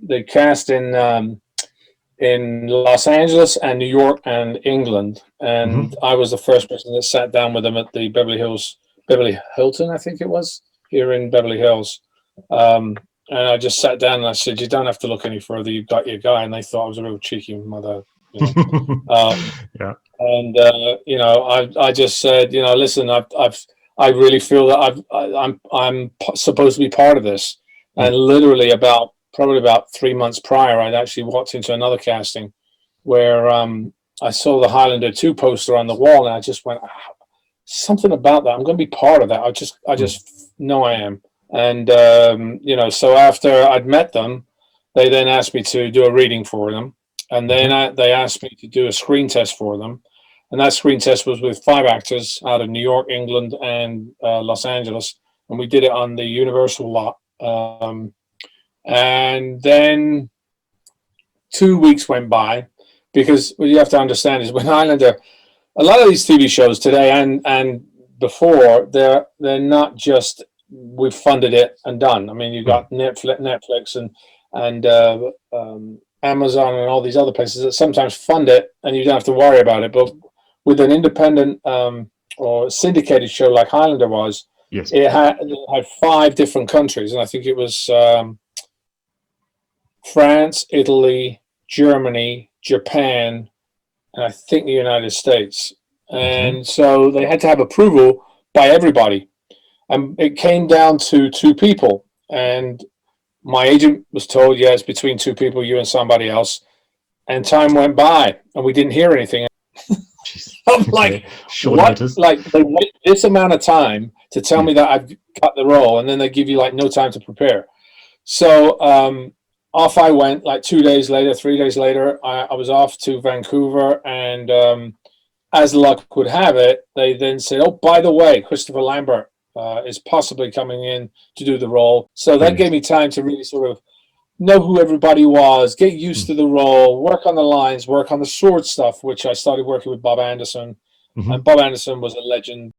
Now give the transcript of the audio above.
they cast in Los Angeles and New York and England, and I was the first person that sat down with them at the Beverly Hilton, I think it was, here in Beverly Hills. And I just sat down and I said, "You don't have to look any further. You've got your guy." And they thought I was a real cheeky mother, you know. Yeah. And you know, I just said, you know, listen, I really feel that I'm supposed to be part of this. And literally probably about 3 months prior, I'd actually walked into another casting where I saw the Highlander 2 poster on the wall, and I just went, something about that. I'm going to be part of that. I just know I am. And you know, so after I'd met them, they then asked me to do a reading for them, and then they asked me to do a screen test for them. And that screen test was with 5 actors out of New York, England, and Los Angeles, and we did it on the Universal lot. And then 2 weeks went by, because what you have to understand is when Highlander, a lot of these TV shows today and before, they're not just we've funded it and done. I mean, you've got Netflix and Amazon and all these other places that sometimes fund it, and you don't have to worry about it. But with an independent or syndicated show like Highlander was, it had 5 different countries, and I think it was France, Italy, Germany, Japan, and I think the United States. And so they had to have approval by everybody. And it came down to 2 people. And my agent was told, yeah, it's between 2 people, you and somebody else. And time went by, and we didn't hear anything. I'm like, what? Like, they wait this amount of time to tell me that I've got the role, and then they give you like no time to prepare. So off I went. Like 2 days later, 3 days later, I was off to Vancouver, and as luck would have it, they then said, "Oh, by the way, Christopher Lambert is possibly coming in to do the role." So that gave me time to really sort of know who everybody was, get used to the role, work on the lines, work on the sword stuff, which I started working with Bob Anderson. And Bob Anderson was a legend.